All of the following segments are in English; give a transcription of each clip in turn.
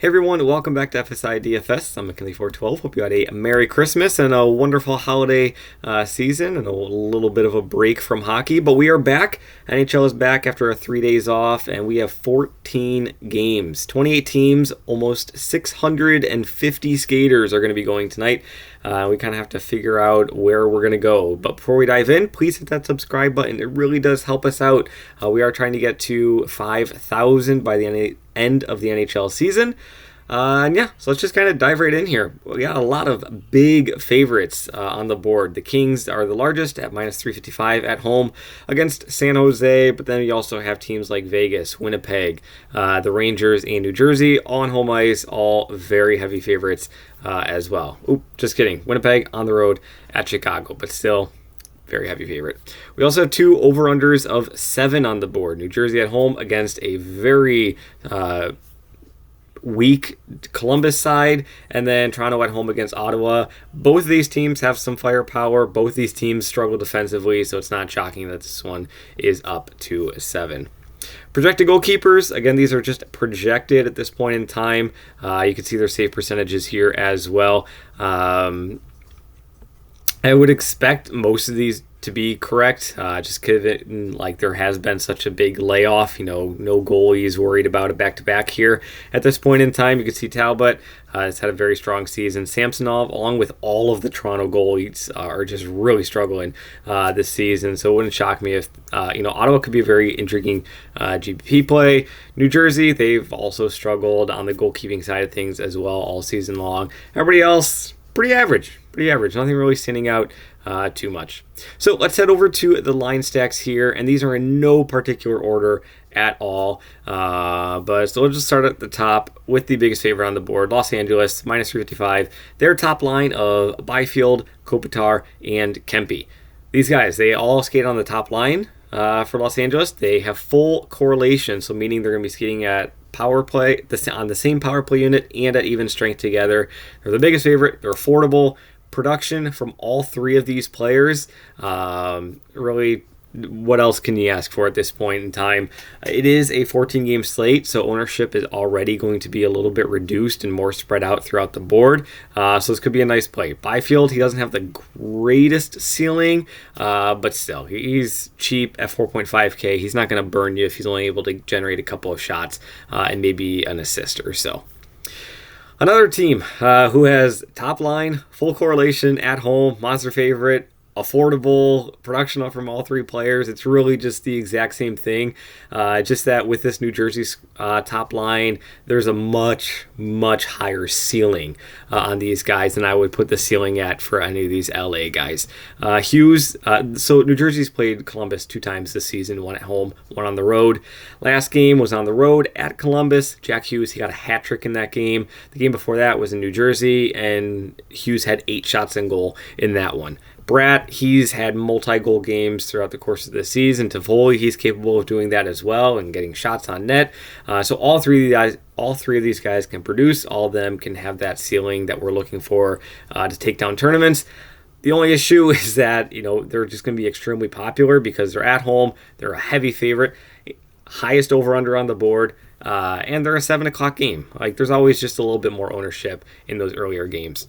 Hey everyone, welcome back to FSi DFS. I'm McKinley412. Hope you had a Merry Christmas and a wonderful holiday season and a little bit of a break from hockey. But we are back. NHL is back after 3 days off, and we have 14 games. 28 teams, almost 650 skaters are going to be going tonight. We kind of have to figure out where we're going to go. But before we dive in, please hit that subscribe button. It really does help us out. We are trying to get to 5,000 by the end of the NHL season. So let's just kind of dive right in here. We got a lot of big favorites on the board. The Kings are the largest at minus 355 at home against San Jose, but then you also have teams like Vegas, Winnipeg, the Rangers, and New Jersey, all on home ice, all very heavy favorites as well. Oop, just kidding. Winnipeg on the road at Chicago, but still very heavy favorite. We also have two over-unders of 7 on the board. New Jersey at home against a very weak Columbus side, and then Toronto at home against Ottawa. Both of these teams have some firepower. Both these teams struggle defensively, so it's not shocking that this one is up to 7. Projected goalkeepers, again, these are just projected at this point in time. You can see their save percentages here as well. I would expect most of these to be correct, just given like there has been such a big layoff. No goalies worried about a back-to-back here at this point in time. You can see Talbot has had a very strong season. Samsonov, along with all of the Toronto goalies, are just really struggling this season. So it wouldn't shock me if Ottawa could be a very intriguing GPP play. New Jersey, they've also struggled on the goalkeeping side of things as well all season long. Everybody else, pretty average. Nothing really standing out too much. So let's head over to the line stacks here, and these are in no particular order at all. But so we'll just start at the top with the biggest favorite on the board, Los Angeles, minus 355. Their top line of Byfield, Kopitar, and Kempe. These guys, they all skate on the top line for Los Angeles. They have full correlation, so meaning they're going to be skating at power play on the same power play unit and at even strength together. They're the biggest favorite. They're affordable. Production from all three of these players, really, what else can you ask for at this point in time? It is a 14-game slate, so ownership is already going to be a little bit reduced and more spread out throughout the board. So this could be a nice play. Byfield, he doesn't have the greatest ceiling, but still, he's cheap at 4.5K. He's not going to burn you if he's only able to generate a couple of shots and maybe an assist or so. Another team who has top line, full correlation, at home, monster favorite, affordable, production from all three players. It's really just the exact same thing. Just that with this New Jersey top line, there's a much, much higher ceiling on these guys than I would put the ceiling at for any of these LA guys. Hughes, so New Jersey's played Columbus 2 times this season, 1 at home, 1 on the road. Last game was on the road at Columbus. Jack Hughes, he got a hat trick in that game. The game before that was in New Jersey, and Hughes had 8 shots in goal in that one. Bratt, he's had multi-goal games throughout the course of the season. Toffoli, he's capable of doing that as well and getting shots on net. So all three of these guys can produce. All of them can have that ceiling that we're looking for to take down tournaments. The only issue is that they're just going to be extremely popular because they're at home. They're a heavy favorite, highest over/under on the board, and they're a 7 o'clock game. Like there's always just a little bit more ownership in those earlier games.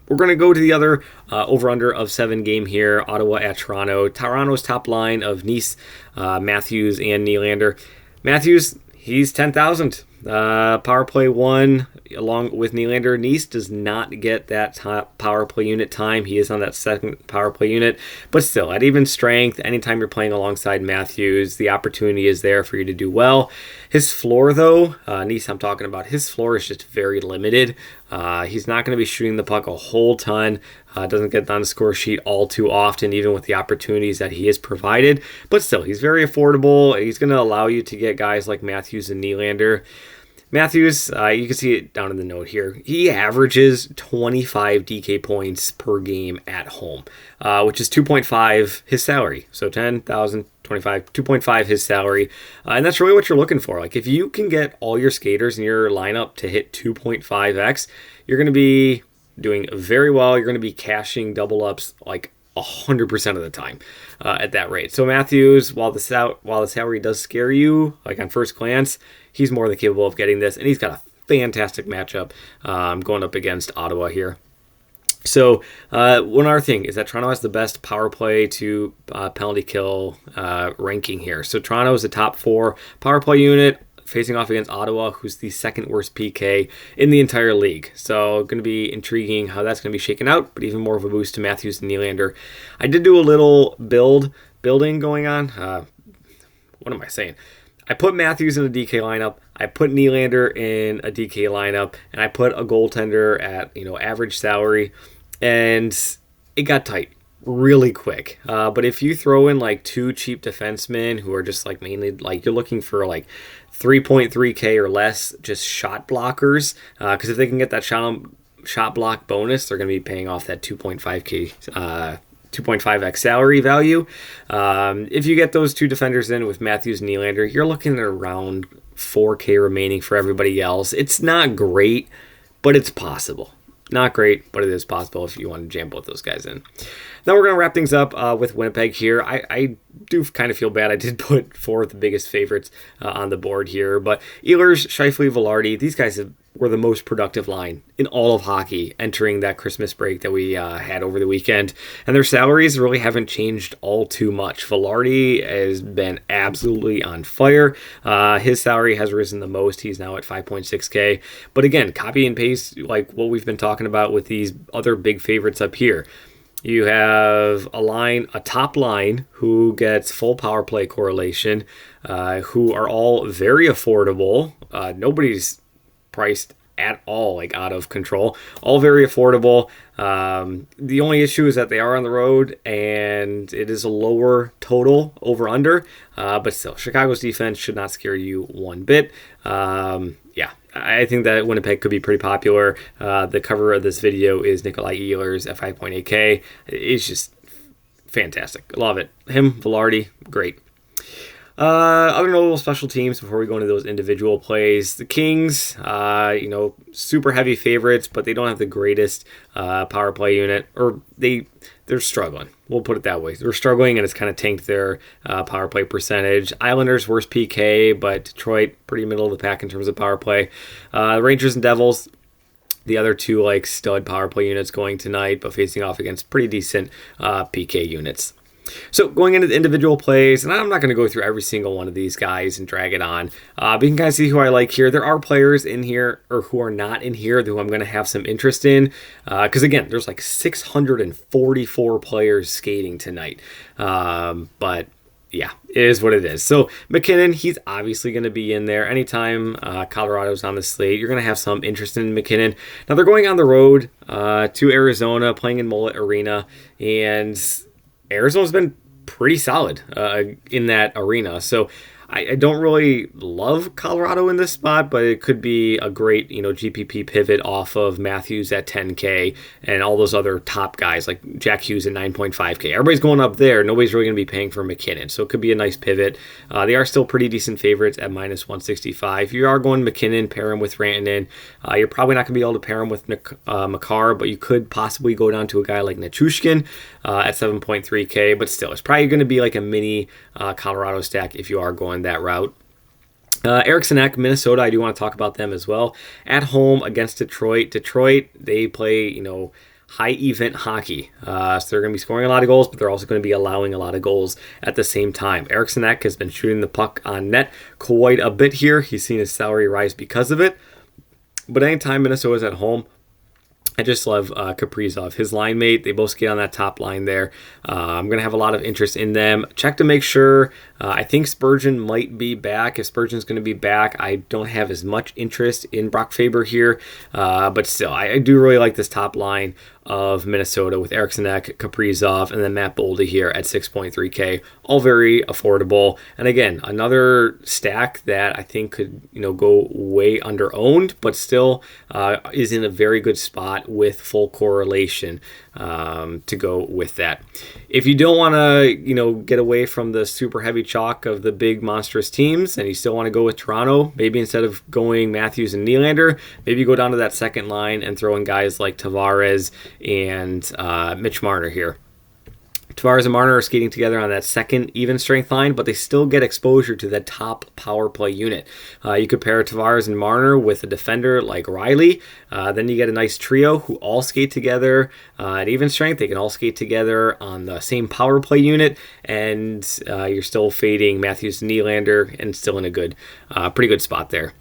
We're going to go to the other over-under of 7 game here, Ottawa at Toronto. Toronto's top line of Nice, Matthews, and Nylander. Matthews, he's 10,000. Power play 1 along with Nylander. Nice does not get that top power play unit time. He is on that second power play unit. But still, at even strength, anytime you're playing alongside Matthews, the opportunity is there for you to do well. His floor, though, Nice I'm talking about, his floor is just very limited. He's not going to be shooting the puck a whole ton. Doesn't get on the score sheet all too often, even with the opportunities that he has provided. But still, he's very affordable. He's going to allow you to get guys like Matthews and Nylander. Matthews, you can see it down in the note here. He averages 25 DK points per game at home, which is 2.5 his salary. So 10,000, 25, 2.5 his salary. And that's really what you're looking for. Like if you can get all your skaters in your lineup to hit 2.5x, you're going to be doing very well. You're going to be cashing double ups like 100% of the time at that rate. So Matthews, while the salary does scare you, like on first glance, he's more than capable of getting this, and he's got a fantastic matchup going up against Ottawa here. So one other thing is that Toronto has the best power play to penalty kill ranking here. So Toronto is the top 4 power play unit, facing off against Ottawa, who's the second worst PK in the entire league. So going to be intriguing how that's going to be shaken out, but even more of a boost to Matthews and Nylander. I did do a little building going on. What am I saying? I put Matthews in a DK lineup. I put Nylander in a DK lineup, and I put a goaltender at average salary, and it got tight really quick. But if you throw in like 2 cheap defensemen who are just like mainly like you're looking for like 3.3K or less, just shot blockers, because if they can get that shot block bonus, they're going to be paying off that 2.5K 2.5x salary value. If you get those 2 defenders in with Matthews and Nylander, you're looking at around 4K remaining for everybody else. It's not great, but it's possible. Not great, but it is possible if you want to jam both those guys in. Now we're going to wrap things up with Winnipeg here. I do kind of feel bad. I did put 4 of the biggest favorites on the board here, but Ehlers, Scheifele, Velarde, these guys were the most productive line in all of hockey entering that Christmas break that we had over the weekend. And their salaries really haven't changed all too much. Velarde has been absolutely on fire. His salary has risen the most. He's now at 5.6K. But again, copy and paste like what we've been talking about with these other big favorites up here. You have a top line who gets full power play correlation, who are all very affordable. Nobody's priced at all like out of control, all very affordable. The only issue is that they are on the road and it is a lower total over under, but still Chicago's defense should not scare you one bit. I think that Winnipeg could be pretty popular. The cover of this video is Nikolai Ehlers at 5.8K. It's just fantastic. Love it. Him, Velarde, great. Other notable special teams before we go into those individual plays. The Kings, super heavy favorites, but they don't have the greatest power play unit, or they're struggling. We'll put it that way. They're struggling, and it's kind of tanked their power play percentage. Islanders, worst PK, but Detroit, pretty middle of the pack in terms of power play. Rangers and Devils, the other 2 like stud power play units going tonight, but facing off against pretty decent PK units. So going into the individual plays, and I'm not going to go through every single one of these guys and drag it on, but you can kind of see who I like here. There are players in here, or who are not in here, who I'm going to have some interest in, because again, there's like 644 players skating tonight, but yeah, it is what it is. So McKinnon, he's obviously going to be in there. Anytime Colorado's on the slate, you're going to have some interest in McKinnon. Now they're going on the road to Arizona, playing in Mullet Arena, and Arizona's been pretty solid in that arena. So I don't really love Colorado in this spot, but it could be a great, GPP pivot off of Matthews at 10K and all those other top guys like Jack Hughes at 9.5K. Everybody's going up there. Nobody's really going to be paying for McKinnon. So it could be a nice pivot. They are still pretty decent favorites at minus 165. If you are going McKinnon, pair him with Rantanen. You're probably not going to be able to pair him with Makar, but you could possibly go down to a guy like Nichushkin at 7.3K. But still, it's probably going to be like a mini Colorado stack if you are going that route. Eriksson Ek, Minnesota, I do want to talk about them as well. At home against Detroit. Detroit, they play, high event hockey. So they're going to be scoring a lot of goals, but they're also going to be allowing a lot of goals at the same time. Eriksson Ek has been shooting the puck on net quite a bit here. He's seen his salary rise because of it. But anytime Minnesota's at home, I just love Kaprizov, his line mate. They both skate on that top line there. I'm going to have a lot of interest in them. Check to make sure. I think Spurgeon might be back. If Spurgeon's going to be back, I don't have as much interest in Brock Faber here. But still, I do really like this top line of Minnesota with Eriksson Ek, Kaprizov, and then Matt Boldy here at 6.3K. All very affordable. And again, another stack that I think could go way under owned, but still is in a very good spot with full correlation to go with that. If you don't want to get away from the super heavy chalk of the big monstrous teams and you still want to go with Toronto, maybe instead of going Matthews and Nylander, maybe you go down to that second line and throw in guys like Tavares and Mitch Marner here. Tavares and Marner are skating together on that second even strength line, but they still get exposure to that top power play unit. You could pair Tavares and Marner with a defender like Riley. Then you get a nice trio who all skate together at even strength. They can all skate together on the same power play unit, and you're still fading Matthews and Nylander and still in a pretty good spot there.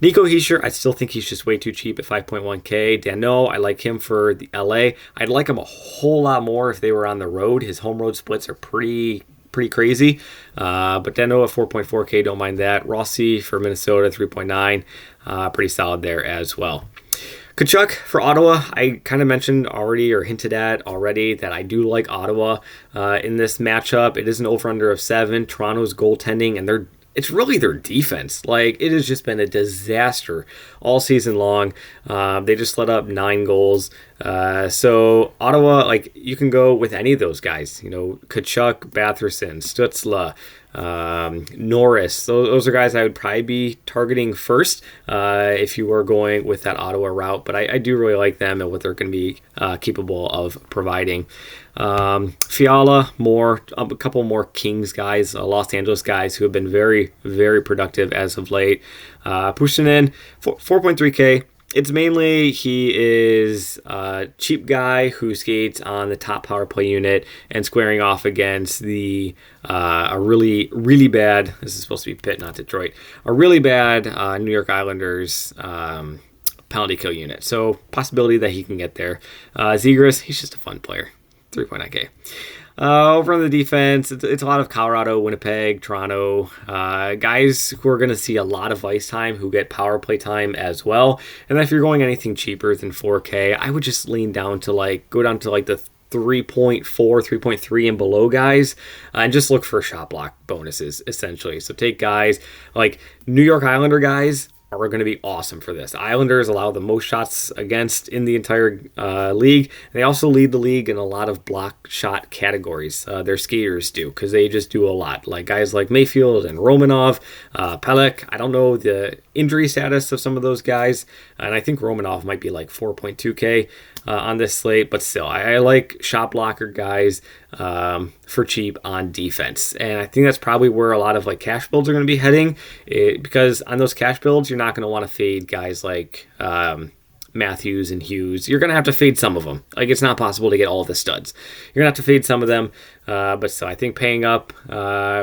Nico Hischier, I still think he's just way too cheap at 5.1K. Dano, I like him for the LA. I'd like him a whole lot more if they were on the road. His home road splits are pretty crazy. But Dano at 4.4K, don't mind that. Rossi for Minnesota, 3.9. Pretty solid there as well. Tkachuk for Ottawa, I kind of mentioned already or hinted at already that I do like Ottawa in this matchup. It is an over-under of 7. Toronto's goaltending, and it's really their defense. Like, it has just been a disaster all season long. They just let up 9 goals. So Ottawa, like, you can go with any of those guys. You know, Tkachuk, Batherson, Stützle, Norris. Those are guys I would probably be targeting first if you were going with that Ottawa route. But I do really like them and what they're going to be capable of providing. Fiala, a couple more Kings guys, Los Angeles guys who have been very, very productive as of late. Pushinin, 4.3K. It's mainly he is a cheap guy who skates on the top power play unit and squaring off against a really, really bad, this is supposed to be Pitt, not Detroit, a really bad New York Islanders penalty kill unit. So possibility that he can get there. Zegras, he's just a fun player. 3.9K. Over on the defense, it's a lot of Colorado, Winnipeg, Toronto, guys who are going to see a lot of ice time, who get power play time as well. And then if you're going anything cheaper than 4K, I would just lean down to go down to the 3.4, 3.3 and below guys, and just look for shot block bonuses, essentially. So take guys like New York Islander guys are going to be awesome for this. Islanders allow the most shots against in the entire league. And they also lead the league in a lot of block shot categories. Their skaters do, because they just do a lot. Like guys like Mayfield and Romanov, Pelech. I don't know the injury status of some of those guys. And I think Romanov might be 4.2K on this slate. But still, I like shot blocker guys for cheap on defense. And I think that's probably where a lot of cash builds are going to be heading, because on those cash builds, you're not going to want to fade guys like Matthews and Hughes. You're going to have to fade some of them. It's not possible to get all of the studs. You're going to have to fade some of them. But so I think paying up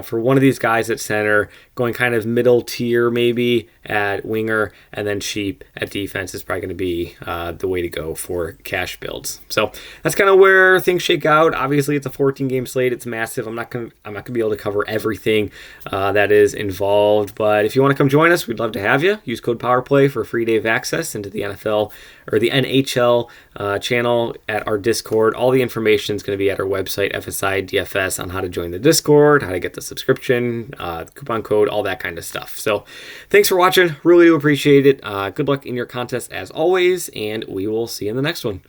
for one of these guys at center, going kind of middle tier maybe at winger, and then cheap at defense is probably going to be the way to go for cash builds. So that's kind of where things shake out. Obviously, it's a 14-game slate. It's massive. I'm not going to be able to cover everything that is involved. But if you want to come join us, we'd love to have you. Use code POWERPLAY for a free day of access into the NFL or the NHL channel at our Discord. All the information is going to be at our website, FSi DFS, on how to join the Discord, how to get the subscription, coupon code, all that kind of stuff. So thanks for watching. Really do appreciate it. Good luck in your contest as always, and we will see you in the next one.